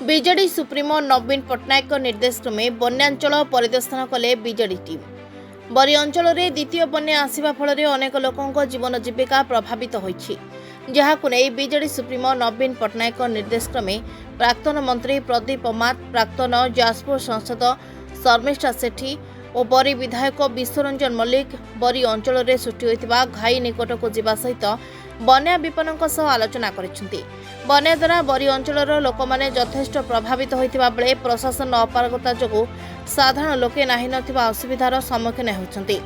BJD supremo ନବୀନ ପଟ୍ଟନାୟକ ନିର୍ଦ୍ଦେଶ କ୍ରମେ ବନ୍ୟାଞ୍ଚଳ ପରିଦର୍ଶନ କଲେ ବିଜେଡି ଟିମ୍। ବରୀ ଅଞ୍ଚଳରେ ଦ୍ୱିତୀୟ ବନ୍ୟା ଆସିବା ଫଳରେ ଅନେକ ଲୋକଙ୍କ ଜୀବନ ଜୀବିକା ପ୍ରଭାବିତ ହୋଇଛି, ଯାହାକୁ ନେଇ ବିଜେଡି ସୁପ୍ରିମୋ ନବୀନ ପଟ୍ଟନାୟକ ନିର୍ଦ୍ଦେଶ କ୍ରମେ ପ୍ରାକ୍ତନ ମନ୍ତ୍ରୀ ପ୍ରଦୀପ ଅମାତ, ପ୍ରାକ୍ତନ ଯାଜପୁର ସାଂସଦ ଶର୍ମିଷ୍ଠା ସେଠୀ ଓ ବରୀ ବିଧାୟକ ବିଶ୍ୱରଞ୍ଜନ ମଲ୍ଲିକ ବରୀ ଅଞ୍ଚଳରେ ସୃଷ୍ଟି ହୋଇଥିବା ଘାଇ ନିକଟକୁ ଯିବା ସହିତ ବନ୍ୟା ବିପନ୍ନଙ୍କ ସହ ଆଲୋଚନା କରିଛନ୍ତି। ବନ୍ୟା ଦ୍ୱାରା ବରୀ ଅଞ୍ଚଳର ଲୋକମାନେ ଯଥେଷ୍ଟ ପ୍ରଭାବିତ ହୋଇଥିବା ବେଳେ ପ୍ରଶାସନ ଅପାରଗତା ଯୋଗୁଁ ସାଧାରଣ ଲୋକେ ନାହିଁ ନଥିବା ଅସୁବିଧାର ସମ୍ମୁଖୀନ ହେଉଛନ୍ତି।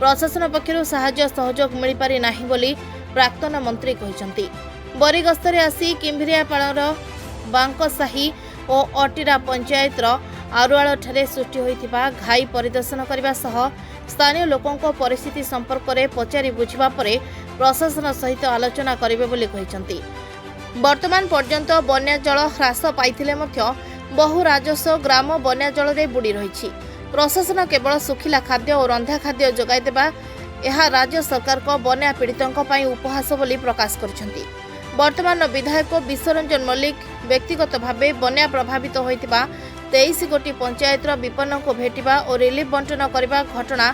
ପ୍ରଶାସନ ପକ୍ଷରୁ ସାହାଯ୍ୟ ସହଯୋଗ ମିଳିପାରି ନାହିଁ ବୋଲି ପ୍ରାକ୍ତନ ମନ୍ତ୍ରୀ କହିଛନ୍ତି। ବରୀ ଗସ୍ତରେ ଆସି କିମ୍ଭିରିଆପାଳର ବାଙ୍କସାହି ଓ ଅଟିରା ପଞ୍ଚାୟତର ଆରୁଆଳଠାରେ ସୃଷ୍ଟି ହୋଇଥିବା ଘାଇ ପରିଦର୍ଶନ କରିବା ସହ ସ୍ଥାନୀୟ ଲୋକଙ୍କ ପରିସ୍ଥିତି ସମ୍ପର୍କରେ ପଚାରି ବୁଝିବା ପରେ ପ୍ରଶାସନ ସହିତ ଆଲୋଚନା କରିବେ ବୋଲି କହିଛନ୍ତି। ବର୍ତ୍ତମାନ ପର୍ଯ୍ୟନ୍ତ ବନ୍ୟା ଜଳ ହ୍ରାସ ପାଇଥିଲେ ମଧ୍ୟ ବହୁ ରାଜସ୍ୱ ଗ୍ରାମ ବନ୍ୟା ଜଳରେ ବୁଡ଼ି ରହିଛି। ପ୍ରଶାସନ କେବଳ ଶୁଖିଲା ଖାଦ୍ୟ ଓ ରନ୍ଧା ଖାଦ୍ୟ ଯୋଗାଇ ଦେବା ଏହା ରାଜ୍ୟ ସରକାରଙ୍କ ବନ୍ୟା ପୀଡ଼ିତଙ୍କ ପାଇଁ ଉପହାସ ବୋଲି ପ୍ରକାଶ କରିଛନ୍ତି। ବର୍ତ୍ତମାନ ବିଧାୟକ ବିଶ୍ୱରଞ୍ଜନ ମଲ୍ଲିକ ବ୍ୟକ୍ତିଗତ ଭାବେ ବନ୍ୟା ପ୍ରଭାବିତ ହୋଇଥିବା 23 ଗୋଟି ପଞ୍ଚାୟତର ବିପନ୍ନଙ୍କୁ ଭେଟିବା ଓ ରିଲିଫ୍ ବଣ୍ଟନ କରିବା ଘଟଣା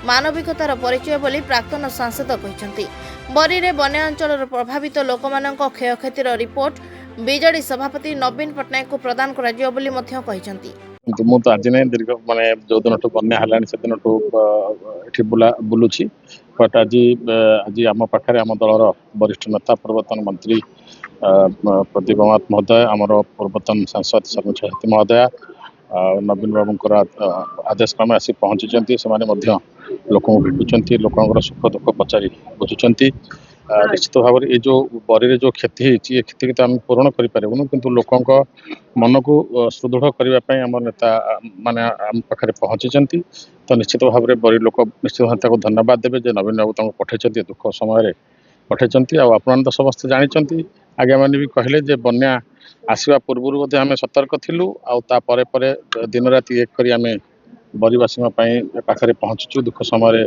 ମାନବିକତାର ପରିଚୟ ବୋଲି ପ୍ରାକ୍ତନ ସାଂସଦ କହିଛନ୍ତି। ବରୀରେ ବନ୍ୟା ଅଞ୍ଚଳର ପ୍ରଭାବିତ ଲୋକମାନଙ୍କ କ୍ଷୟକ୍ଷତିର ରିପୋର୍ଟ ବିଜେଡି ସଭାପତି ନବୀନ ପଟ୍ଟନାୟକଙ୍କୁ ପ୍ରଦାନ କରାଯିବ ବୋଲି ମଧ୍ୟ କହିଛନ୍ତି। ମୁଁ ତ ଆଜି ନାହିଁ ଦୀର୍ଘ ଯୋଉ ଦିନଠୁ ବନ୍ୟା ହେଲାଣି ସେଦିନଠୁ ଏଠି ବୁଲୁଛି। ବଟ୍ ଆଜି ଆମ ପାଖରେ ଆମ ଦଳର ବରିଷ୍ଠ ନେତା ପୂର୍ବତନ ମନ୍ତ୍ରୀ ପ୍ରଦୀପ ଅମାତ ମହୋଦୟ, ଆମର ପୂର୍ବତନ ସାଂସଦ ଶର୍ମିଷ୍ଠା ସେଠୀ ମହୋଦୟା, ନବୀନ ବାବୁଙ୍କର ଆଦେଶ କ୍ରମେ ଆସି ପହଞ୍ଚିଛନ୍ତି। ସେମାନେ ମଧ୍ୟ ଲୋକଙ୍କୁ ଭେଟୁଛନ୍ତି, ଲୋକଙ୍କର ସୁଖ ଦୁଃଖ ପଚାରି ବୁଝୁଛନ୍ତି। ନିଶ୍ଚିତ ଭାବରେ ଏ ଯେଉଁ ବରୀରେ ଯେଉଁ କ୍ଷତି ହେଇଛି ଏ କ୍ଷତିକୁ ତ ଆମେ ପୂରଣ କରିପାରିବୁନି, କିନ୍ତୁ ଲୋକଙ୍କ ମନକୁ ସୁଦୃଢ଼ କରିବା ପାଇଁ ଆମ ନେତା ମାନେ ଆମ ପାଖରେ ପହଞ୍ଚିଛନ୍ତି। ତ ନିଶ୍ଚିତ ଭାବରେ ବରୀ ଲୋକ ନିଶ୍ଚିତ ଭାବରେ ତାକୁ ଧନ୍ୟବାଦ ଦେବେ ଯେ ନବୀନ ବାବୁ ତାଙ୍କୁ ପଠାଇଛନ୍ତି, ଦୁଃଖ ସମୟରେ ପଠାଇଛନ୍ତି। ଆଉ ଆପଣମାନେ ତ ସମସ୍ତେ ଜାଣିଛନ୍ତି, ଆଜ୍ଞାମାନେ ବି କହିଲେ ଯେ ବନ୍ୟା ଆସିବା ପୂର୍ବରୁ ମଧ୍ୟ ଆମେ ସତର୍କ ଥିଲୁ, ଆଉ ତାପରେ ପରେ ଦିନ ରାତି ଏକ କରି ଆମେ ବରୀବାସୀଙ୍କ ପାଇଁ ପାଖରେ ପହଞ୍ଚିଛୁ, ଦୁଃଖ ସମୟରେ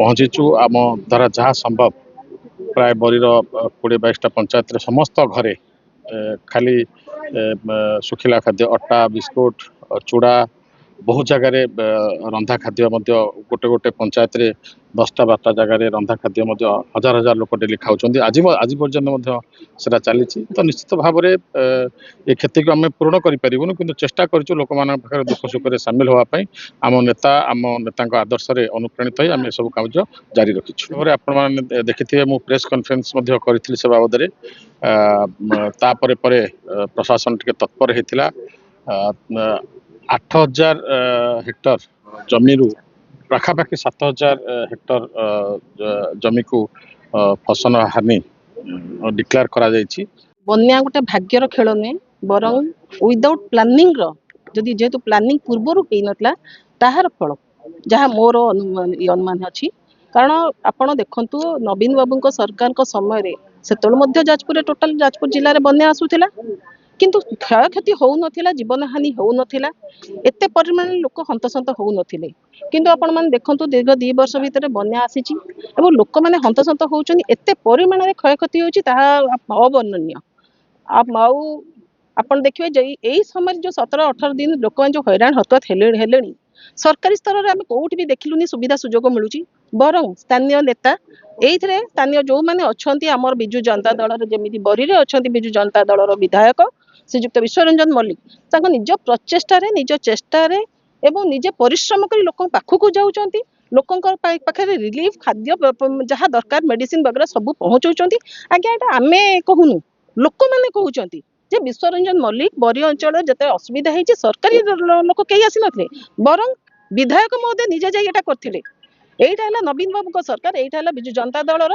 ପହଞ୍ଚିଛୁ। ଆମ ଦ୍ୱାରା ଯାହା ସମ୍ଭବ ପ୍ରାୟ ବରୀର 20-22ଟା ପଞ୍ଚାୟତରେ ସମସ୍ତ ଘରେ ଖାଲି ଶୁଖିଲା ଖାଦ୍ୟ, ଅଟା, ବିସ୍କୁଟ, ଚୁଡ଼ା, ବହୁ ଜାଗାରେ ରନ୍ଧା ଖାଦ୍ୟ ମଧ୍ୟ ଗୋଟେ ଗୋଟେ ପଞ୍ଚାୟତରେ 10ଟା-12ଟା ଜାଗାରେ ରନ୍ଧା ଖାଦ୍ୟ ମଧ୍ୟ ହଜାର ହଜାର ଲୋକ ଡେଲି ଖାଉଛନ୍ତି। ଆଜି ପର୍ଯ୍ୟନ୍ତ ମଧ୍ୟ ସେଟା ଚାଲିଛି। ତ ନିଶ୍ଚିତ ଭାବରେ ଏ କ୍ଷତିକୁ ଆମେ ପୂରଣ କରିପାରିବୁନି, କିନ୍ତୁ ଚେଷ୍ଟା କରିଛୁ ଲୋକମାନଙ୍କ ପାଖରେ ଦୁଃଖ ସୁଖରେ ସାମିଲ ହେବା ପାଇଁ। ଆମ ନେତାଙ୍କ ଆଦର୍ଶରେ ଅନୁପ୍ରାଣିତ ହୋଇ ଆମେ ଏସବୁ କାର୍ଯ୍ୟ ଜାରି ରଖିଛୁ। ତାପରେ ଆପଣମାନେ ଦେଖିଥିବେ ମୁଁ ପ୍ରେସ୍ କନଫରେନ୍ସ ମଧ୍ୟ କରିଥିଲି ସେ ବାବଦରେ। ତାପରେ ପରେ ପ୍ରଶାସନ ଟିକେ ତତ୍ପର ହେଇଥିଲା। 8,000 ହେକ୍ଟର ଜମିରୁ ପାଖାପାଖି 7,000 ହେକ୍ଟର ଜମିକୁ ଫସଲ ହାନି ଡିକ୍ଲେୟାର କରାଯାଇଛି। ବନ୍ୟା ଗୋଟେ ଭାଗ୍ୟର ଖେଳ ନୁହେଁ, ବରଂ ୱିଦାଉଟ୍ ପ୍ଲାନିଂର ଯେହେତୁ ପ୍ଲାନିଂ ପୂର୍ବରୁ ହେଇନଥିଲା ତାହାର ଫଳ, ଯାହା ମୋର ଅନୁମାନ ଅଛି। କାରଣ ଆପଣ ଦେଖନ୍ତୁ ନବୀନ ବାବୁଙ୍କ ସରକାରଙ୍କ ସମୟରେ ସେତେବେଳେ ମଧ୍ୟ ଯାଜପୁର ଜିଲ୍ଲାରେ ବନ୍ୟା ଆସୁଥିଲା, କିନ୍ତୁ କ୍ଷୟକ୍ଷତି ହଉନଥିଲା, ଜୀବନହାନି ହଉନଥିଲା, ଏତେ ପରିମାଣରେ ଲୋକ ହନ୍ତସନ୍ତ ହଉନଥିଲେ। କିନ୍ତୁ ଆପଣମାନେ ଦେଖନ୍ତୁ ଦୀର୍ଘ 2 ବର୍ଷ ଭିତରେ ବନ୍ୟା ଆସିଛି ଏବଂ ଲୋକମାନେ ହନ୍ତସନ୍ତ ହଉଛନ୍ତି, ଏତେ ପରିମାଣରେ କ୍ଷୟକ୍ଷତି ହେଉଛି ତାହା ଅବର୍ଣ୍ଣନୀୟ। ଆଉ ଆପଣ ଦେଖିବେ ଯେ ଏଇ ସମୟରେ ଯୋଉ 17-18 ଦିନ ଲୋକମାନେ ଯୋଉ ହଇରାଣ ହରକତ ହେଲେଣି, ସରକାରୀ ସ୍ତରରେ ଆମେ କୋଉଠି ବି ଦେଖିଲୁନି ସୁବିଧା ସୁଯୋଗ ମିଳୁଛି। ବରଂ ସ୍ଥାନୀୟ ନେତା ଏଇଥିରେ ସ୍ଥାନୀୟ ଯୋଉମାନେ ଅଛନ୍ତି ଆମର ବିଜୁ ଜନତା ଦଳର, ଯେମିତି ବରୀରେ ଅଛନ୍ତି ବିଜୁ ଜନତା ଦଳର ବିଧାୟକ ଶ୍ରୀଯୁକ୍ତ ବିଶ୍ୱରଞ୍ଜନ ମଲ୍ଲିକ, ତାଙ୍କ ନିଜ ପ୍ରଚେଷ୍ଟାରେ, ନିଜ ଚେଷ୍ଟାରେ ଏବଂ ନିଜେ ପରିଶ୍ରମ କରି ଲୋକଙ୍କ ପାଖକୁ ଯାଉଛନ୍ତି। ଲୋକଙ୍କ ପାଖରେ ରିଲିଫ, ଖାଦ୍ୟ, ଯାହା ଦରକାର ମେଡିସିନ ବଗେରା ସବୁ ପହଞ୍ଚାଉଛନ୍ତି। ଆଜ୍ଞା, ଏଇଟା ଆମେ କହୁନୁ, ଲୋକମାନେ କହୁଛନ୍ତି ଯେ ବିଶ୍ୱରଞ୍ଜନ ମଲ୍ଲିକ ବରୀ ଅଞ୍ଚଳରେ ଯେତେ ଅସୁବିଧା ହେଇଛି ସରକାରୀ ଲୋକ କେହି ଆସିନଥିଲେ, ବରଂ ବିଧାୟକ ମହୋଦୟ ନିଜେ ଯାଇ ଏଇଟା କରିଥିଲେ। ଏଇଟା ହେଲା ନବୀନ ବାବୁଙ୍କ ସରକାର, ଏଇଟା ହେଲା ବିଜୁ ଜନତା ଦଳର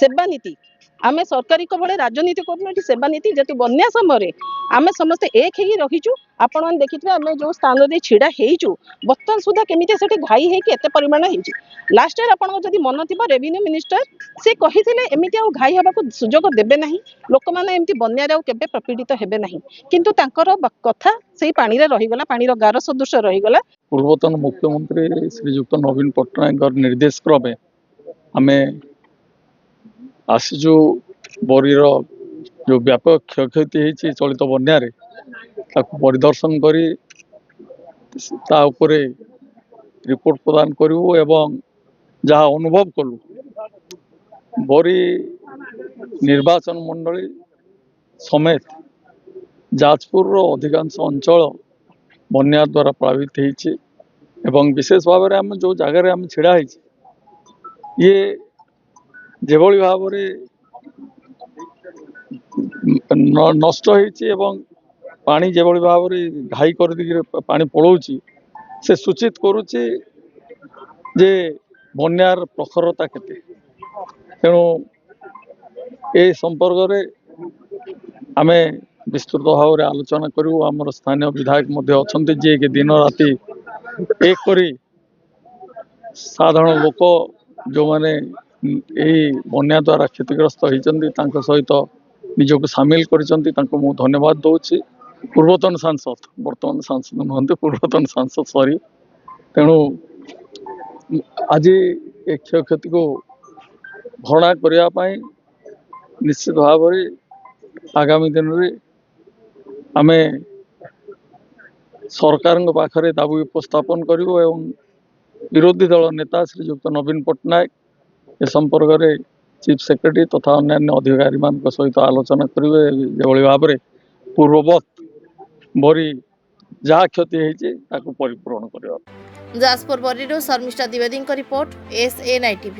ସେବା ନୀତି। ଆମେ ସରକାରୀଙ୍କ ଭଳି ରାଜନୀତି କରୁନୁ, ଏଠି ସେବା ନୀତି। ଯେହେତୁ ବନ୍ୟା ସମୟରେ ଆମେ ସମସ୍ତେ ଏକ ହେଇକି ରହିଛୁ। ଆପଣମାନେ ଦେଖିଥିବେ ଆମେ ଯୋଉ ସ୍ଥାନରେ ଛିଡା ହେଇଛୁ ବର୍ତ୍ତମାନ ସୁଦ୍ଧା କେମିତି ସେଠି ଘାଇ ହେଇକି ଏତେ ପରିମାଣ ହେଇଛି। ଲାଷ୍ଟ ଇୟର ଆପଣଙ୍କ ଯଦି ମନ ଥିବ ରେଭିନ୍ୟୁ ମିନିଷ୍ଟର ସେ କହିଥିଲେ ଏମିତି ଆଉ ଘାଇ ହେବାକୁ ସୁଯୋଗ ଦେବେ ନାହିଁ, ଲୋକମାନେ ଏମିତି ବନ୍ୟାରେ ଆଉ କେବେ ପ୍ରପୀଡ଼ିତ ହେବେ ନାହିଁ। କିନ୍ତୁ ତାଙ୍କର କଥା ସେଇ ପାଣିରେ ରହିଗଲା, ପାଣିର ଗାର ସଦୃଶ ରହିଗଲା। ପୂର୍ବତନ ମୁଖ୍ୟମନ୍ତ୍ରୀ ଶ୍ରୀଯୁକ୍ତ ନବୀନ ପଟ୍ଟନାୟକଙ୍କ ନିର୍ଦ୍ଦେଶ କ୍ରମେ ଆମେ ଆସିଛୁ। ବରୀର ଯେଉଁ ବ୍ୟାପକ କ୍ଷୟକ୍ଷତି ହେଇଛି ଚଳିତ ବନ୍ୟାରେ ତାକୁ ପରିଦର୍ଶନ କରି ତା ଉପରେ ରିପୋର୍ଟ ପ୍ରଦାନ କରିବୁ ଏବଂ ଯାହା ଅନୁଭବ କଲୁ ବରୀ ନିର୍ବାଚନ ମଣ୍ଡଳୀ ସमेତ ଯାଜପୁରର ଅଧିକାଂଶ ଅଞ୍ଚଳ ବନ୍ୟା ଦ୍ୱାରା ପ୍ରଭାବିତ ହେଇଛି ଏବଂ ବିଶେଷ ଭାବରେ ଆମେ ଯେଉଁ ଜାଗାରେ ଆମେ ଛିଡ଼ା ହେଇଛି ଇଏ ଯେଭଳି ଭାବରେ ନଷ୍ଟ ହେଇଛି ଏବଂ ପାଣି ଯେଭଳି ଭାବରେ ଘାଇ କରିଦେଇକି ପାଣି ପଳଉଛି ସେ ସୂଚିତ କରୁଛି ଯେ ବନ୍ୟାର ପ୍ରଖରତା କେତେ। ତେଣୁ ଏ ସମ୍ପର୍କରେ ଆମେ ବିସ୍ତୃତ ଭାବରେ ଆଲୋଚନା କରିବୁ। ଆମର ସ୍ଥାନୀୟ ବିଧାୟକ ମଧ୍ୟ ଅଛନ୍ତି ଯିଏକି ଦିନ ରାତି ଏକ କରି ସାଧାରଣ ଲୋକ ଯେଉଁମାନେ ଏହି ବନ୍ୟା ଦ୍ୱାରା କ୍ଷତିଗ୍ରସ୍ତ ହୋଇଛନ୍ତି ତାଙ୍କ ସହିତ ନିଜକୁ ସାମିଲ କରିଛନ୍ତି, ତାଙ୍କୁ ମୁଁ ଧନ୍ୟବାଦ ଦେଉଛି। ପୂର୍ବତନ ସାଂସଦ, ବର୍ତ୍ତମାନ ସାଂସଦ ନୁହନ୍ତି, ପୂର୍ବତନ ସାଂସଦ ସରି। ତେଣୁ ଆଜି ଏ କ୍ଷୟକ୍ଷତିକୁ ଭରଣା କରିବା ପାଇଁ ନିଶ୍ଚିତ ଭାବରେ ଆଗାମୀ ଦିନରେ ଆମେ ସରକାରଙ୍କ ପାଖରେ ଦାବି ଉପସ୍ଥାପନ କରିବୁ ଏବଂ ବିରୋଧୀ ଦଳ ନେତା ଶ୍ରୀଯୁକ୍ତ ନବୀନ ପଟ୍ଟନାୟକ ଏ ସମ୍ପର୍କରେ ଚିଫ୍ ସେକ୍ରେଟାରୀ ତଥା ଅନ୍ୟାନ୍ୟ ଅଧିକାରୀମାନଙ୍କ ସହିତ ଆଲୋଚନା କରିବେ ଯେଭଳି ଭାବରେ ପୂର୍ବବତ୍ ବରୀ ଯାହା କ୍ଷତି ହେଇଛି ତାକୁ ପରିପୂରଣ କରିବା। ଯାଜପୁର ବରୀରୁ ଶର୍ମିଷ୍ଠା ଦ୍ୱିବେଦୀଙ୍କ ରିପୋର୍ଟ, SNI TV।